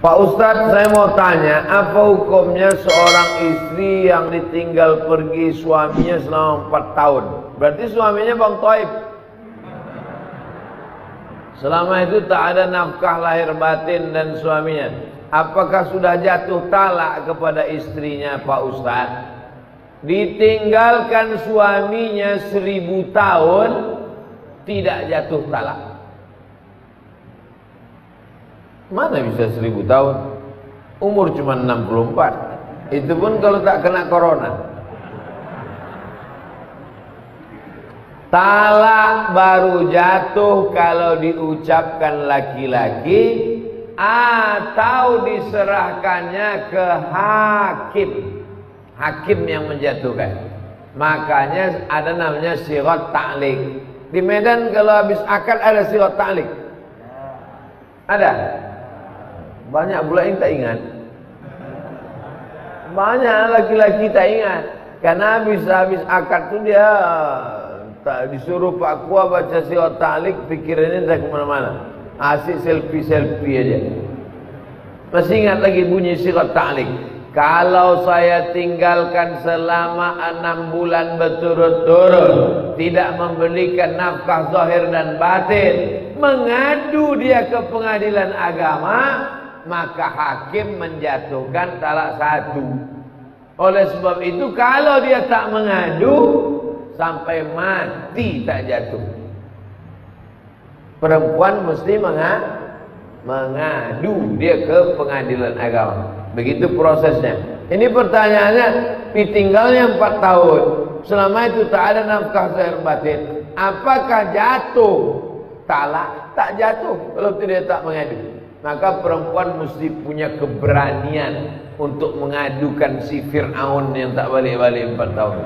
Pak Ustadz, saya mau tanya, apa hukumnya seorang istri yang ditinggal pergi suaminya selama 4 tahun? Berarti suaminya Bang Toib. Selama itu tak ada nafkah lahir batin dan suaminya. Apakah sudah jatuh talak kepada istrinya Pak Ustadz? Ditinggalkan suaminya 1000 tahun, tidak jatuh talak. Mana bisa 1000 tahun? Umur cuma 64. Itu pun kalau tak kena corona. Talak baru jatuh kalau diucapkan laki-laki atau diserahkannya ke hakim. Hakim yang menjatuhkan. Makanya ada namanya sirat ta'liq. Di Medan kalau habis akad ada sirat ta'liq. Ada? Banyak pula yang tak ingat. Banyak laki-laki tak ingat. Karena habis akad tu dia tak disuruh Pak Kua baca sirat ta'liq, pikirannya tak kemana-mana. Asyik selfie aja. Masih ingat lagi bunyi sirat ta'liq? Kalau saya tinggalkan selama 6 bulan berturut-turut, tidak memberikan nafkah zahir dan batin, mengadu dia ke pengadilan agama, maka hakim menjatuhkan talak 1. Oleh sebab itu kalau dia tak mengadu, sampai mati tak jatuh. Perempuan mesti mengadu dia ke pengadilan agama. Begitu prosesnya. Ini pertanyaannya, ditinggalnya 4 tahun, selama itu tak ada nafkah zahir batin, apakah jatuh talak? Tak jatuh kalau tidak tak mengadu. Maka perempuan mesti punya keberanian untuk mengadukan si Fir'aun yang tak balik-balik 4 tahun.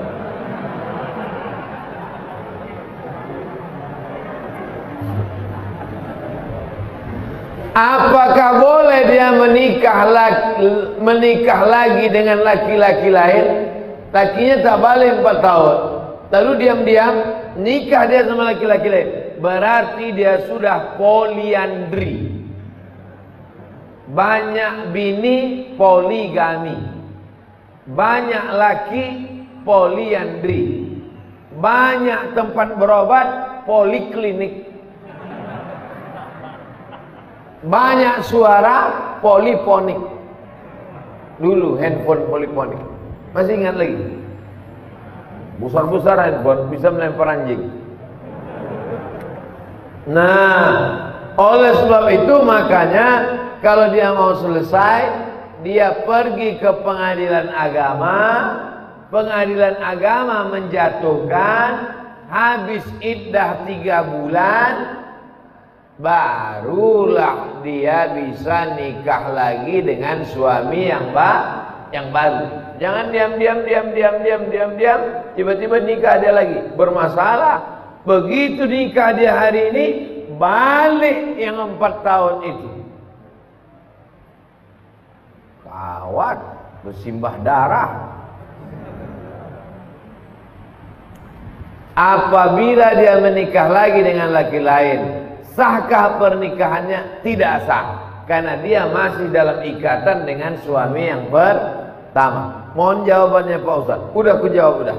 Apakah boleh dia menikah lagi dengan laki-laki lain? Lakinya tak balik 4 tahun, lalu diam-diam nikah dia sama laki-laki lain. Berarti dia sudah poliandri. Banyak bini, poligami. Banyak laki, poliandri. Banyak tempat berobat, poliklinik. Banyak suara, poliponik. Dulu handphone poliponik. Masih ingat lagi? Besar-besar handphone, bisa melempar anjing. Nah, oleh sebab itu makanya kalau dia mau selesai, dia pergi ke pengadilan agama. Pengadilan agama menjatuhkan, habis iddah 3 bulan, barulah dia bisa nikah lagi dengan suami yang baru. Jangan diam, tiba-tiba nikah dia lagi, bermasalah. Begitu nikah dia hari ini, balik yang 4 tahun itu. Kawat, bersimbah darah. Apabila dia menikah lagi dengan laki lain, sahkah pernikahannya? Tidak sah, karena dia masih dalam ikatan dengan suami yang pertama. Mohon jawabannya Pak Ustaz. Udah aku jawab udah.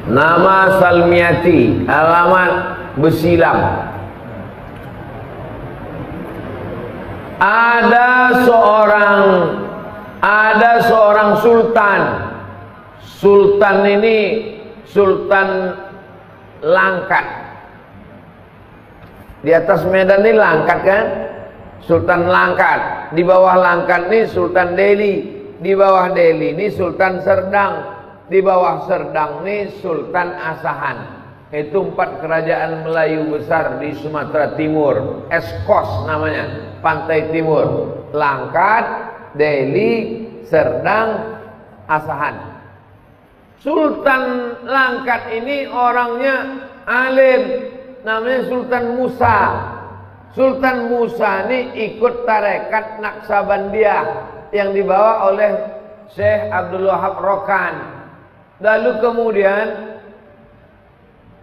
Nama Salmiati, alamat Besilang. Ada seorang sultan. Sultan ini Sultan Langkat. Di atas Medan ini Langkat kan? Sultan Langkat. Di bawah Langkat ini Sultan Delhi. Di bawah Delhi ini Sultan Serdang. Di bawah Serdang ini Sultan Asahan. Itu 4 kerajaan Melayu besar di Sumatera Timur. Eskos namanya, pantai timur. Langkat, Delhi, Serdang, Asahan. Sultan Langkat ini orangnya alim, namanya Sultan Musa. Sultan Musa ini ikut tarekat Naksabandiyah yang dibawa oleh Syekh Abdul Wahab Rokan. Lalu kemudian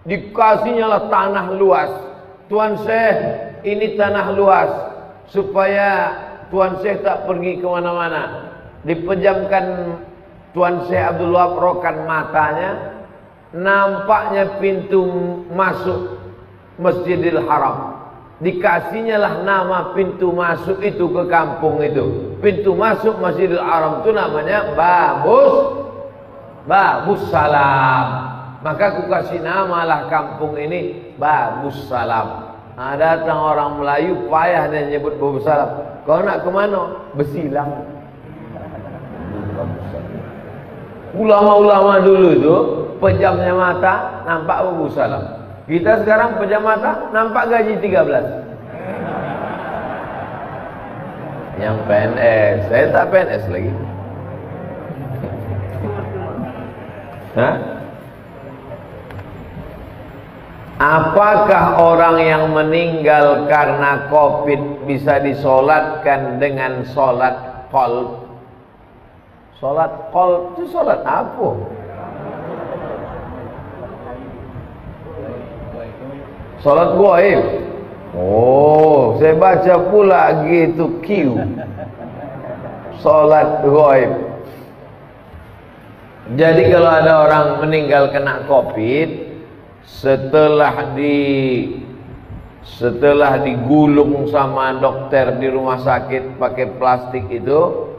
dikasihnya lah tanah luas. Tuan Syekh, ini tanah luas, supaya Tuan Syekh tak pergi kemana-mana. Dipejamkan Tuan Syekh Abdul Wahab Rokan matanya, nampaknya pintu masuk Masjidil Haram. Dikasihnya lah nama pintu masuk itu ke kampung itu. Pintu masuk Masjidil Haram itu namanya Babus Salam. Maka aku kasih nama lah kampung ini Babus Salam. Nah, datang orang Melayu payah dia nyebut Babus Salam. Kau nak ke mana? Besilang. Ulama-ulama dulu itu pejamnya mata nampak Babus Salam. Kita sekarang pejam mata nampak gaji 13. Yang PNS, saya tak PNS lagi. Hah? Apakah orang yang meninggal karena COVID bisa disolatkan dengan solat qalb? Solat qalb itu solat apa? Solat gaib. Oh, saya baca pula gitu Q. Solat gaib. Jadi kalau ada orang meninggal kena COVID, setelah digulung sama dokter di rumah sakit pakai plastik itu,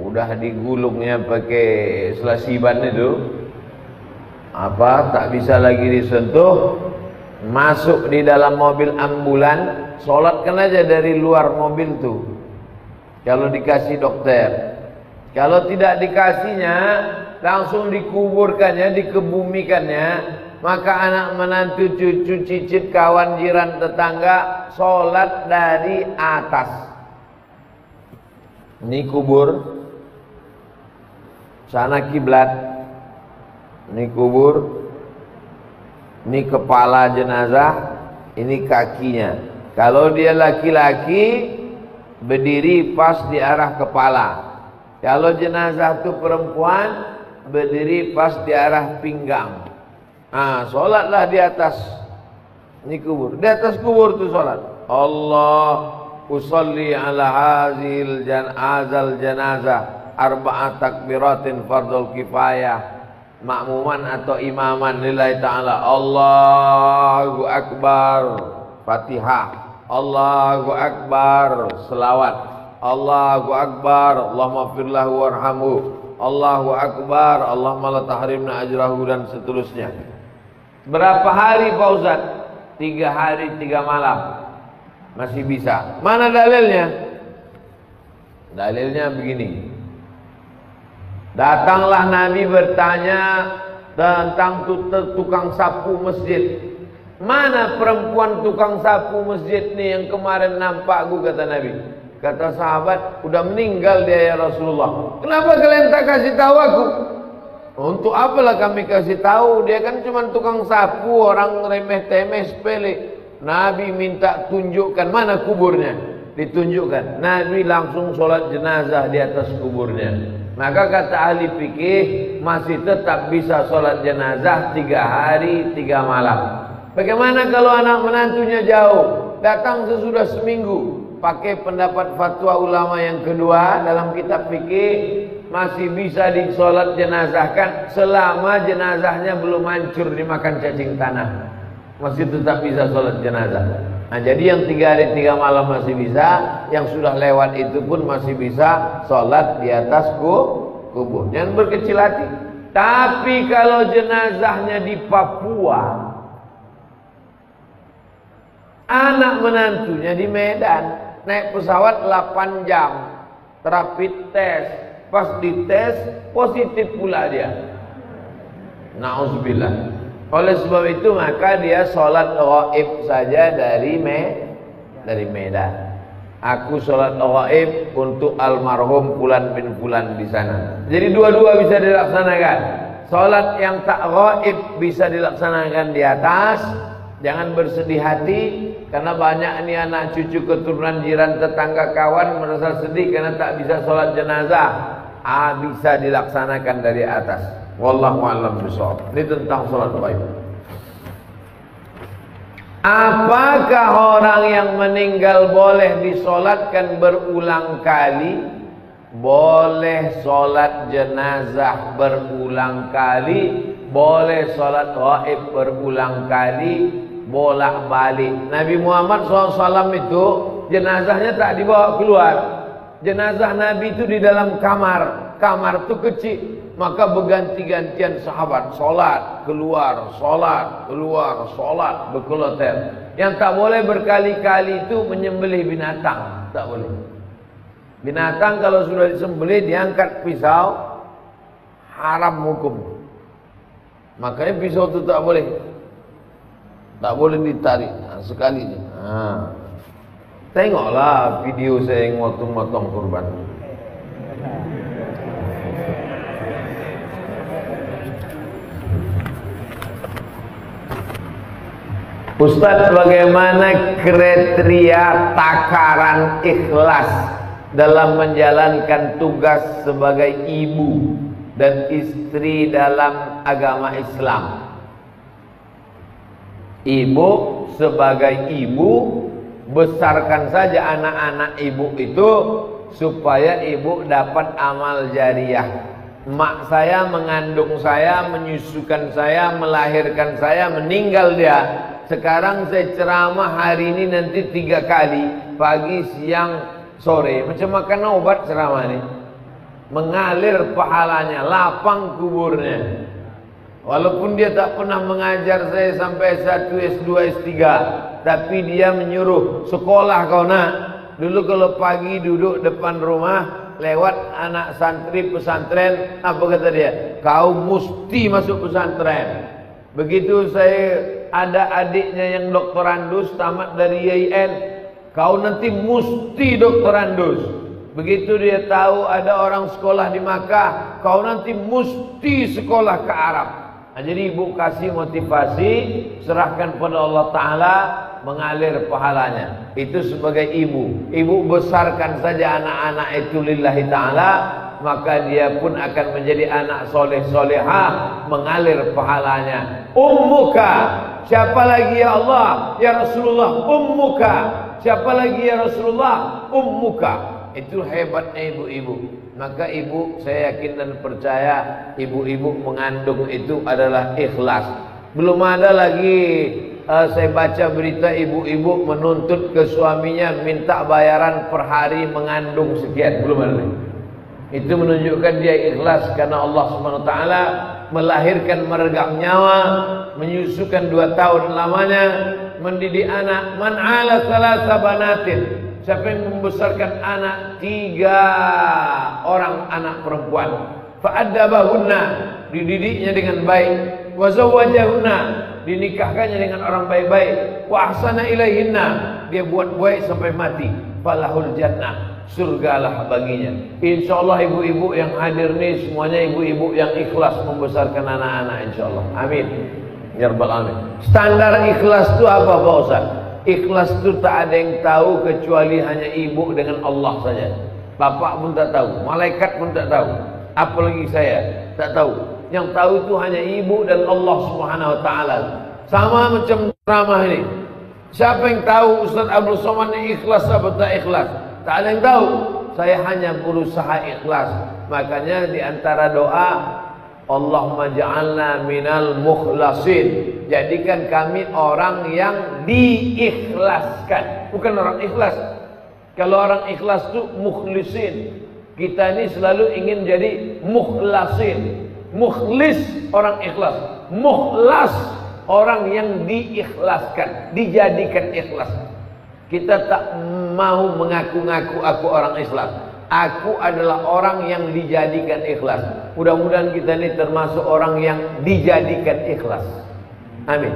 udah digulungnya pakai selasiban itu, tak bisa lagi disentuh. Masuk di dalam mobil ambulan, sholatkan aja dari luar mobil tuh. Kalau dikasih dokter, kalau tidak dikasihnya, langsung dikuburkannya, dikebumikannya. Maka anak menantu, cucu, cicit, kawan, jiran, tetangga sholat dari atas. Ini kubur, sana kiblat. Ini kubur. Ini kepala jenazah, ini kakinya. Kalau dia laki-laki, berdiri pas di arah kepala. Kalau jenazah itu perempuan, berdiri pas di arah pinggang. Sholatlah di atas. Ini kubur. Di atas kubur itu sholat. Allah usalli ala hazil janazah arba'at takbiratin fardul kifayah. Makmuman atau imaman lillahi ta'ala. Allahu Akbar Fatihah, Allahu Akbar selawat, Allahu Akbar Allahumma firlahu warhamhu, Allahu Akbar Allahumma la tahrimna ajrahu, dan seterusnya. Berapa hari Pak Ustaz? 3 hari 3 malam. Masih bisa. Mana dalilnya? Dalilnya begini. Datanglah Nabi bertanya tentang tukang sapu masjid. Mana perempuan tukang sapu masjid nih yang kemarin nampak aku, kata Nabi. Kata sahabat, udah meninggal dia ya Rasulullah. Kenapa kalian tak kasih tahu aku? Untuk apalah kami kasih tahu? Dia kan cuma tukang sapu, orang remeh-temeh sepele. Nabi minta tunjukkan mana kuburnya. Ditunjukkan. Nabi langsung sholat jenazah di atas kuburnya. Maka kata ahli fikih, masih tetap bisa sholat jenazah 3 hari 3 malam. Bagaimana kalau anak menantunya jauh, datang sesudah seminggu? Pakai pendapat fatwa ulama yang kedua dalam kitab fikih, masih bisa disolat jenazahkan selama jenazahnya belum hancur dimakan cacing tanah. Masih tetap bisa sholat jenazah. Nah, jadi yang 3 hari 3 malam masih bisa, yang sudah lewat itu pun masih bisa sholat di atas kubur. Jangan berkecil hati. Tapi kalau jenazahnya di Papua, anak menantunya di Medan, naik pesawat 8 jam, rapid test, pas dites positif pula dia. Na'udzubillah. Oleh sebab itu maka dia sholat ghaib saja dari Medan. Aku sholat ghaib untuk almarhum Fulan bin Fulan di sana. Jadi dua-dua bisa dilaksanakan. Sholat yang tak ghaib bisa dilaksanakan di atas, Jangan bersedih hati karena banyak ini anak cucu keturunan jiran tetangga kawan merasa sedih karena tak bisa sholat jenazah. Bisa dilaksanakan dari atas. Wallahu a'lam bishawab. Ini tentang sholat gaib. Apakah orang yang meninggal boleh disolatkan berulang kali? Boleh sholat jenazah berulang kali, boleh sholat gaib berulang kali, bolak-balik. Nabi Muhammad SAW itu jenazahnya tak dibawa keluar. Jenazah Nabi itu di dalam kamar. Kamar itu kecil. Maka berganti-gantian sahabat sholat, keluar, sholat, berkeloter. Yang tak boleh berkali-kali itu menyembelih binatang. Tak boleh. Binatang kalau sudah disembelih diangkat pisau, haram hukum. Makanya pisau itu tak boleh. Tak boleh ditarik sekali. Tengoklah video saya yang motong-motong kurban. Ustaz, bagaimana kriteria takaran ikhlas dalam menjalankan tugas sebagai ibu dan istri dalam agama Islam? Ibu sebagai ibu, besarkan saja anak-anak ibu itu supaya ibu dapat amal jariah. Mak saya mengandung saya, menyusukan saya, melahirkan saya, meninggal dia. Sekarang saya ceramah hari ini nanti 3 kali, pagi, siang, sore. Macam makan obat ceramah ini. Mengalir pahalanya, lapang kuburnya. Walaupun dia tak pernah mengajar saya sampai S1, S2, S3, tapi dia menyuruh, sekolah kau nak. Dulu kalau pagi duduk depan rumah, lewat anak santri pesantren, apa kata dia? Kau mesti masuk pesantren. Begitu saya ada adiknya yang doktorandus, tamat dari IAIN, kau nanti mesti doktorandus. Begitu dia tahu ada orang sekolah di Makkah, kau nanti mesti sekolah ke Arab. Jadi ibu kasih motivasi, serahkan pada Allah Ta'ala, mengalir pahalanya. Itu sebagai ibu. Ibu besarkan saja anak-anak itu lillahi ta'ala, maka dia pun akan menjadi anak soleh solehah, mengalir pahalanya. Ummuka, siapa lagi ya Allah? Ya Rasulullah, ummuka. Siapa lagi ya Rasulullah? Ummuka. Itu hebatnya ibu-ibu. Maka ibu, saya yakin dan percaya, ibu-ibu mengandung itu adalah ikhlas. Belum ada lagi saya baca berita ibu-ibu menuntut ke suaminya minta bayaran per hari mengandung sekian. Belum ada lagi. Itu menunjukkan dia ikhlas karena Allah SWT melahirkan meregang nyawa, menyusukan 2 tahun lamanya, mendidik anak. Man ala salasa banatin, siapa yang membesarkan anak 3 orang anak perempuan, fa'addabahunna, dididiknya dengan baik, wa zawwajahunna, dinikahkannya dengan orang baik-baik, wa ahsana ilaihinna, dia buat baik sampai mati, falahul jannah, surgalah baginya. Insyaallah ibu-ibu yang hadir nih semuanya ibu-ibu yang ikhlas membesarkan anak-anak, insyaallah. Amin ya rabbal alamin. Standar ikhlas itu apa Pak Ustaz? Ikhlas itu tak ada yang tahu kecuali hanya ibu dengan Allah saja. Bapak pun tak tahu, malaikat pun tak tahu, apalagi saya tak tahu. Yang tahu itu hanya ibu dan Allah Subhanahu wa taala. Sama macam ceramah ini. Siapa yang tahu Ustaz Abdul Somad ini ikhlas atau tak ikhlas? Tak ada yang tahu. Saya hanya berusaha ikhlas. Makanya di antara doa, Allahumma ja'alna minal mukhlasin. Jadikan kami orang yang diikhlaskan, bukan orang ikhlas. Kalau orang ikhlas itu mukhlisin. Kita ini selalu ingin jadi mukhlasin. Mukhlis orang ikhlas, mukhlas orang yang diikhlaskan, dijadikan ikhlas. Kita tak mau mengaku-ngaku aku orang ikhlas. Aku adalah orang yang dijadikan ikhlas. Mudah-mudahan kita ini termasuk orang yang dijadikan ikhlas. Amin.